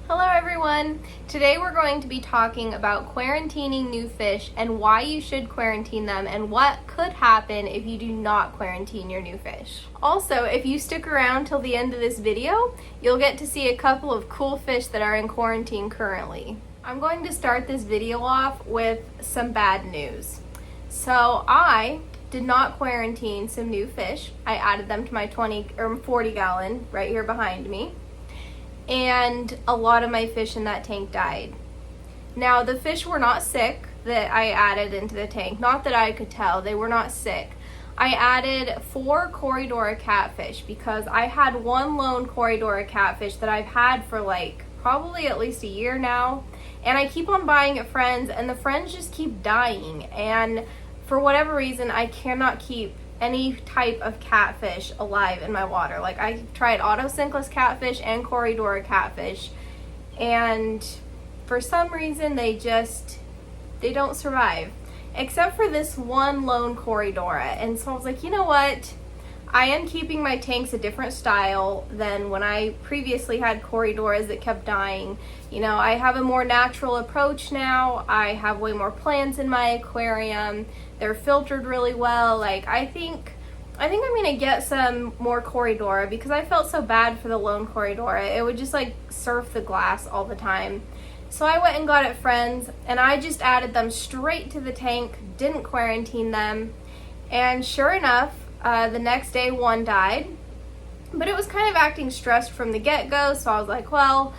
Hello everyone! Today we're going to be talking about quarantining new fish and why you should quarantine them and what could happen if you do not quarantine your new fish. Also, if you stick around till the end of this video, you'll get to see a couple of cool fish that are in quarantine currently. I'm going to start this video off with some bad news. So I did not quarantine some new fish. I added them to my 40 gallon right here behind me. And a lot of my fish in that tank died. Now, the fish were not sick that I added into the tank. Not that I could tell, they were not sick. I added 4 Corydora catfish because I had one lone Corydora catfish that I've had for like probably at least a year now. And I keep on buying at Friends and the Friends just keep dying. And for whatever reason, I cannot keep any type of catfish alive in my water. Like, I tried autosynchronous catfish and Corydora catfish, and for some reason they don't survive, except for this one lone Corydora. And so I was like, you know what, I am keeping my tanks a different style than when I previously had Corydoras that kept dying. You know, I have a more natural approach now. I have way more plants in my aquarium. They're filtered really well. Like, I think I'm gonna get some more Corydora because I felt so bad for the lone Corydora. It would just like surf the glass all the time. So I went and got at Friends and I just added them straight to the tank, didn't quarantine them. And sure enough, the next day one died, but it was kind of acting stressed from the get-go. So I was like, well,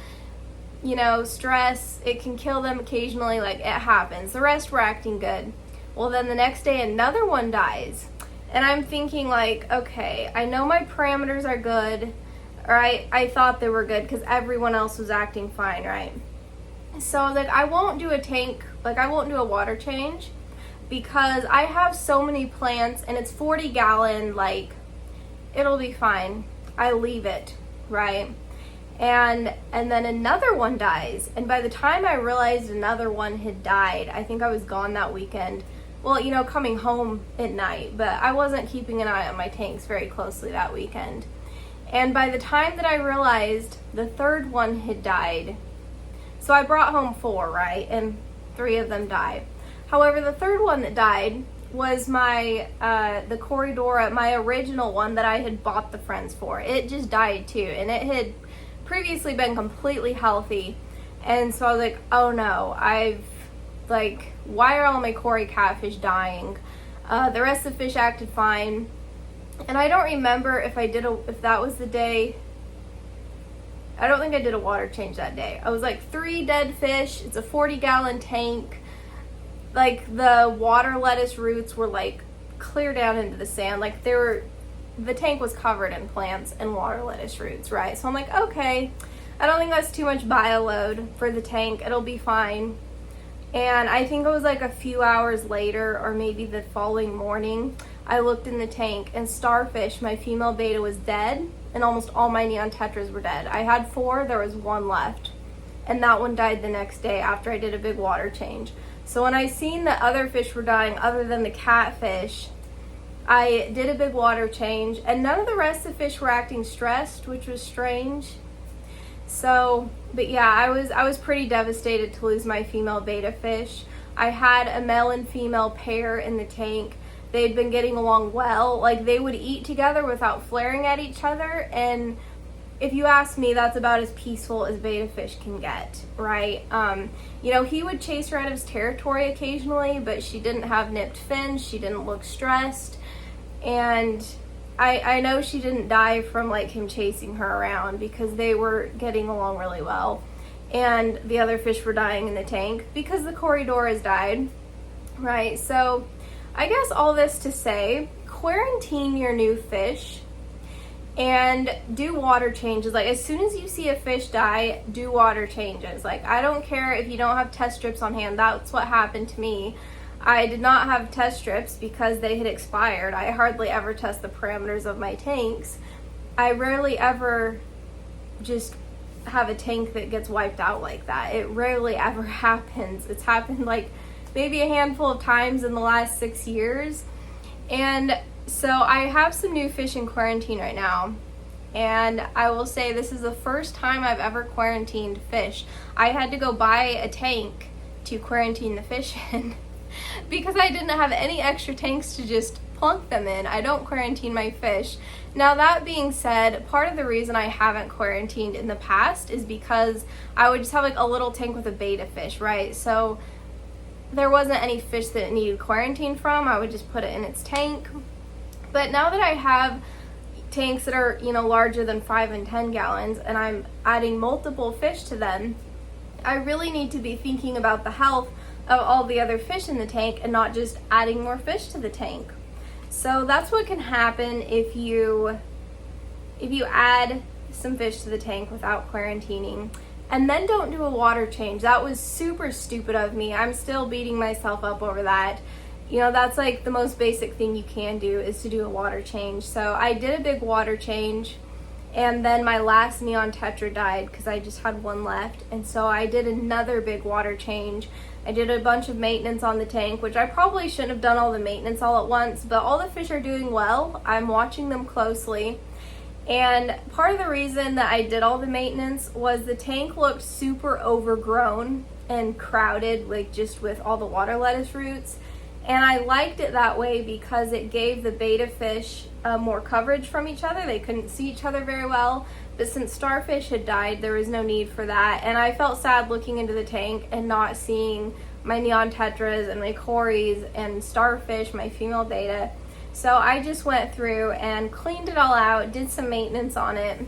you know, stress, it can kill them occasionally, like it happens. The rest were acting good. Well, then the next day another one dies. And I'm thinking like, okay, I know my parameters are good, or I thought they were good because everyone else was acting fine, right? So I was like, I won't do a water change because I have so many plants and it's 40 gallon, like it'll be fine. I leave it, right? And then another one dies. And by the time I realized another one had died, I think I was gone that weekend. Well, you know, coming home at night, but I wasn't keeping an eye on my tanks very closely that weekend. And by the time that I realized the third one had died, so I brought home 4, right? And 3 of them died. However, the third one that died was my, the Corydora, my original one that I had bought the Friends for. It just died too, and it had previously been completely healthy. And so I was like, oh no, why are all my Cory catfish dying? The rest of the fish acted fine. And I don't remember if that was the day. I don't think I did a water change that day. I was like 3 dead fish. It's a 40 gallon tank. Like the water lettuce roots were like clear down into the sand. Like the tank was covered in plants and water lettuce roots, right? So I'm like, okay, I don't think that's too much bio load for the tank. It'll be fine. And I think it was like a few hours later, or maybe the following morning, I looked in the tank and Starfish, my female beta, was dead, and almost all my neon tetras were dead. I had 4, there was 1 left, and that one died the next day after I did a big water change. So when I seen that other fish were dying other than the catfish, I did a big water change, and none of the rest of the fish were acting stressed, which was strange. So, but yeah, I was pretty devastated to lose my female beta fish. I had a male and female pair in the tank. They'd been getting along well. Like, they would eat together without flaring at each other, and if you ask me, that's about as peaceful as beta fish can get, right? You know, he would chase her out of his territory occasionally, but she didn't have nipped fins. She didn't look stressed, and I know she didn't die from like him chasing her around because they were getting along really well. And the other fish were dying in the tank because the Corydoras died, right? So I guess all this to say, quarantine your new fish and do water changes. Like, as soon as you see a fish die, do water changes. Like, I don't care if you don't have test strips on hand. That's what happened to me. I did not have test strips because they had expired. I hardly ever test the parameters of my tanks. I rarely ever just have a tank that gets wiped out like that. It rarely ever happens. It's happened like maybe a handful of times in the last 6 years. And so I have some new fish in quarantine right now. And I will say this is the first time I've ever quarantined fish. I had to go buy a tank to quarantine the fish in because I didn't have any extra tanks to just plunk them in. I don't quarantine my fish. Now, that being said, part of the reason I haven't quarantined in the past is because I would just have like a little tank with a betta fish, right? So there wasn't any fish that it needed quarantine from. I would just put it in its tank. But now that I have tanks that are, larger than 5 and 10 gallons, and I'm adding multiple fish to them, I really need to be thinking about the health of all the other fish in the tank and not just adding more fish to the tank. So that's what can happen if you add some fish to the tank without quarantining and then don't do a water change. That was super stupid of me. I'm still beating myself up over that. That's like the most basic thing you can do is to do a water change. So I did a big water change, and then my last neon tetra died because I just had one left. And so I did another big water change. I did a bunch of maintenance on the tank, which I probably shouldn't have done all the maintenance all at once, but all the fish are doing well. I'm watching them closely. And part of the reason that I did all the maintenance was the tank looked super overgrown and crowded, like just with all the water lettuce roots. And I liked it that way because it gave the betta fish more coverage from each other. They couldn't see each other very well. But since starfish had died, there was no need for that. And I felt sad looking into the tank and not seeing my neon tetras and my cories and starfish, my female betta. So I just went through and cleaned it all out, did some maintenance on it.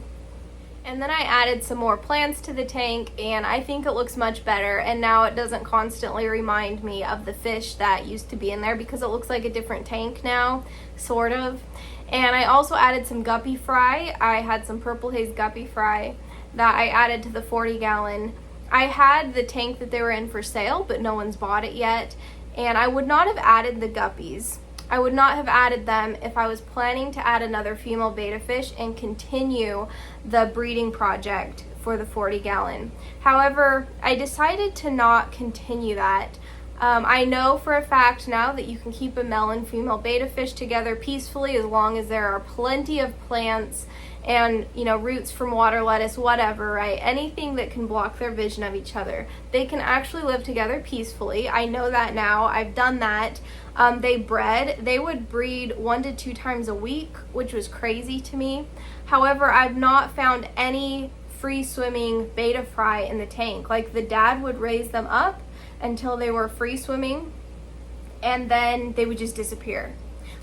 And then I added some more plants to the tank, and I think it looks much better. And now it doesn't constantly remind me of the fish that used to be in there because it looks like a different tank now, sort of. And I also added some guppy fry. I had some purple haze guppy fry that I added to the 40-gallon. I had the tank that they were in for sale, but no one's bought it yet. And I would not have added the guppies. I would not have added them if I was planning to add another female betta fish and continue the breeding project for the 40-gallon. However, I decided to not continue that. I know for a fact now that you can keep a male and female betta fish together peacefully as long as there are plenty of plants and roots from water lettuce, whatever, right? Anything that can block their vision of each other. They can actually live together peacefully. I know that now. I've done that. They would breed 1 to 2 times a week, which was crazy to me. However, I've not found any free swimming betta fry in the tank. Like, the dad would raise them up until they were free swimming, and then they would just disappear.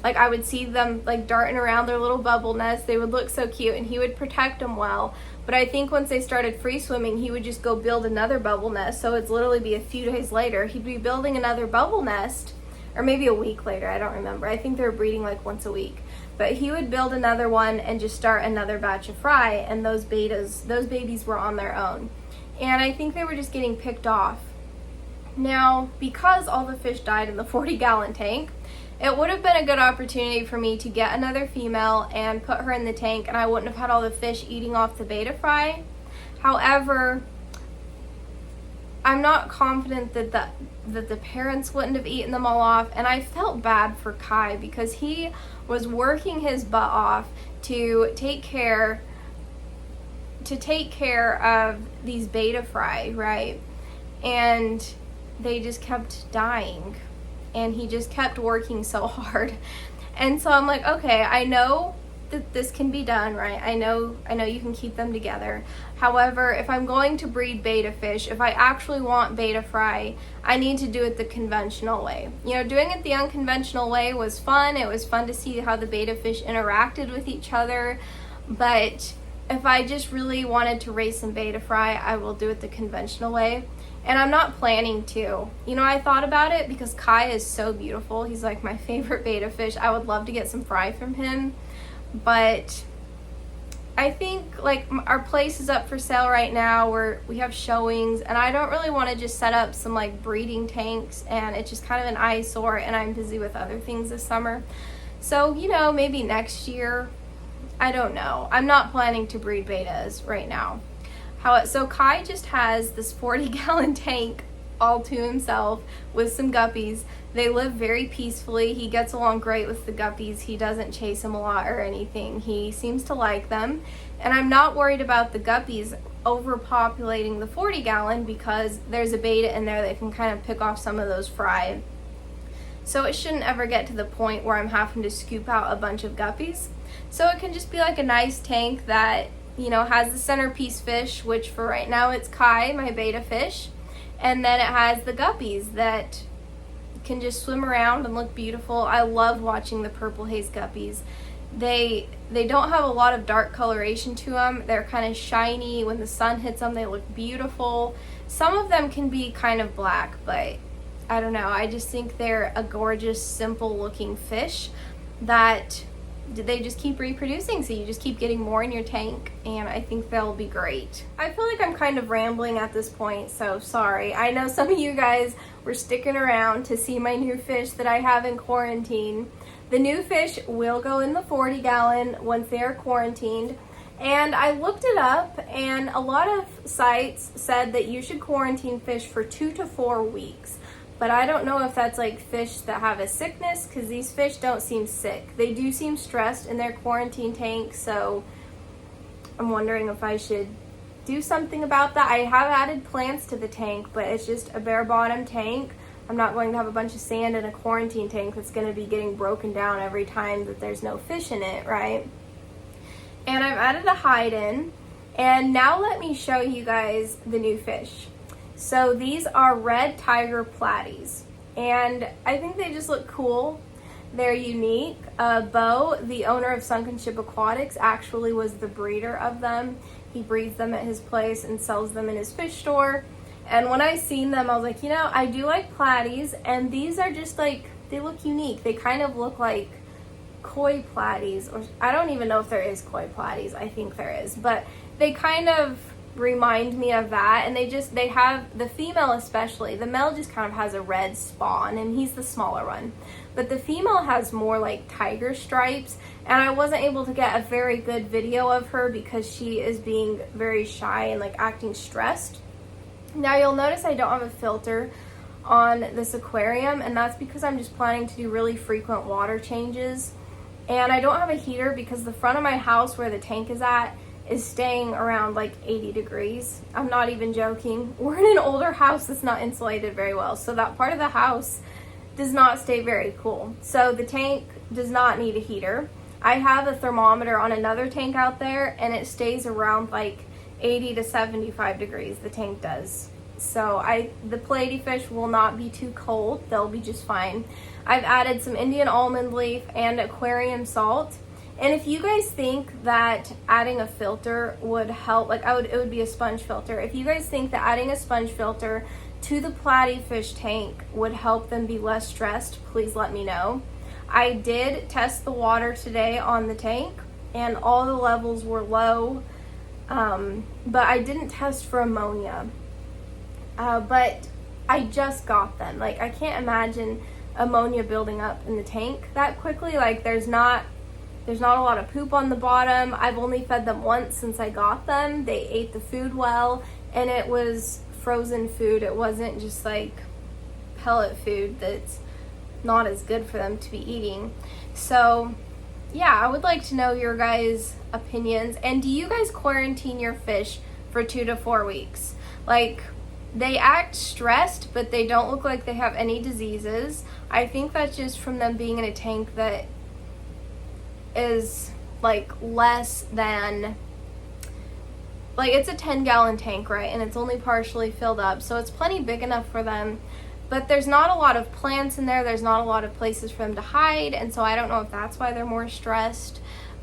Like, I would see them like darting around their little bubble nest. They would look so cute, and he would protect them well. But I think once they started free swimming, he would just go build another bubble nest. So it's literally be a few days later, he'd be building another bubble nest, or maybe a week later, I don't remember. I think they were breeding like once a week. But he would build another one and just start another batch of fry, and those babies were on their own. And I think they were just getting picked off. Now, because all the fish died in the 40-gallon tank, it would have been a good opportunity for me to get another female and put her in the tank, and I wouldn't have had all the fish eating off the betta fry. However, I'm not confident that the parents wouldn't have eaten them all off, and I felt bad for Kai because he was working his butt off to take care of these betta fry, right? And they just kept dying, and he just kept working so hard. And so I'm like, okay, I know that this can be done, right? I know you can keep them together. However, if I'm going to breed betta fish, if I actually want betta fry, I need to do it the conventional way. Doing it the unconventional way was fun. It was fun to see how the betta fish interacted with each other. But if I just really wanted to raise some betta fry, I will do it the conventional way. And I'm not planning to. I thought about it because Kai is so beautiful. He's like my favorite betta fish. I would love to get some fry from him. But I think like our place is up for sale right now. We have showings, and I don't really want to just set up some like breeding tanks, and it's just kind of an eyesore, and I'm busy with other things this summer. So, maybe next year. I don't know. I'm not planning to breed bettas right now. So Kai just has this 40-gallon tank all to himself with some guppies. They live very peacefully. He gets along great with the guppies. He doesn't chase them a lot or anything. He seems to like them. And I'm not worried about the guppies overpopulating the 40 gallon because there's a betta in there that can kind of pick off some of those fry. So it shouldn't ever get to the point where I'm having to scoop out a bunch of guppies. So it can just be like a nice tank that, you know, has the centerpiece fish, which for right now it's Kai, my betta fish. And then it has the guppies that can just swim around and look beautiful. I love watching the purple haze guppies. They don't have a lot of dark coloration to them. They're kind of shiny. When the sun hits them, they look beautiful. Some of them can be kind of black, but I don't know. I just think they're a gorgeous, simple looking fish that they just keep reproducing, so you just keep getting more in your tank, and I think they'll be great. I feel like I'm kind of rambling at this point, so sorry. I know some of you guys were sticking around to see my new fish that I have in quarantine. The new fish will go in the 40 gallon once they are quarantined, and I looked it up, and a lot of sites said that you should quarantine fish for 2 to 4 weeks. But I don't know if that's like fish that have a sickness, because these fish don't seem sick. They do seem stressed in their quarantine tank, so I'm wondering if I should do something about that. I have added plants to the tank, but it's just a bare bottom tank. I'm not going to have a bunch of sand in a quarantine tank that's going to be getting broken down every time that there's no fish in it, right? And I've added a hide in, and now let me show you guys the new fish. So these are red tiger platies, and I think they just look cool. They're unique. Bo, the owner of Sunken Ship Aquatics, actually was the breeder of them. He breeds them at his place and sells them in his fish store. And when I seen them, I was like, you know, I do like platies, and these are just like, they look unique. They kind of look like koi platies, or I don't even know if there is koi platies. I think there is, but they kind of remind me of that. And they have the female, especially the male just kind of has a red spawn, and he's the smaller one, but the female has more like tiger stripes, and I wasn't able to get a very good video of her because she is being very shy and like acting stressed. Now you'll notice I don't have a filter on this aquarium, and that's because I'm just planning to do really frequent water changes. And I don't have a heater because the front of my house where the tank is at is staying around like 80 degrees. I'm not even joking. We're in an older house that's not insulated very well, so that part of the house does not stay very cool. So the tank does not need a heater. I have a thermometer on another tank out there, and it stays around like 80 to 75 degrees, the tank does. So the platy fish will not be too cold. They'll be just fine. I've added some Indian almond leaf and aquarium salt. And if you guys think that adding a filter would help, like it would be a sponge filter. If you guys think that adding a sponge filter to the platy fish tank would help them be less stressed, please let me know. I did test the water today on the tank, and all the levels were low, but I didn't test for ammonia. But I just got them. Like, I can't imagine ammonia building up in the tank that quickly. Like, there's not a lot of poop on the bottom. I've only fed them once since I got them. They ate the food well, and it was frozen food. It wasn't just like pellet food that's not as good for them to be eating. So yeah, I would like to know your guys' opinions. And do you guys quarantine your fish for 2 to 4 weeks? Like, they act stressed, but they don't look like they have any diseases. I think that's just from them being in a tank that is like less than, like, it's a 10-gallon tank, right? And it's only partially filled up, so it's plenty big enough for them. But there's not a lot of plants in there. There's not a lot of places for them to hide, and so I don't know if that's why they're more stressed.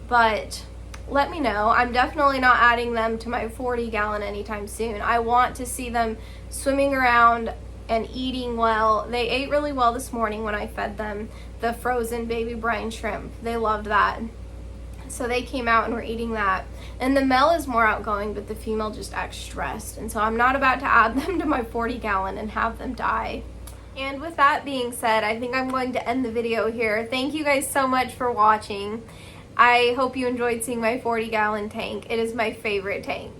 But let me know. I'm definitely not adding them to my 40-gallon anytime soon. I want to see them swimming around and eating well. They ate really well this morning when I fed them the frozen baby brine shrimp. They loved that. So they came out and were eating that. And the male is more outgoing, but the female just acts stressed. And so I'm not about to add them to my 40-gallon and have them die. And with that being said, I think I'm going to end the video here. Thank you guys so much for watching. I hope you enjoyed seeing my 40-gallon tank. It is my favorite tank.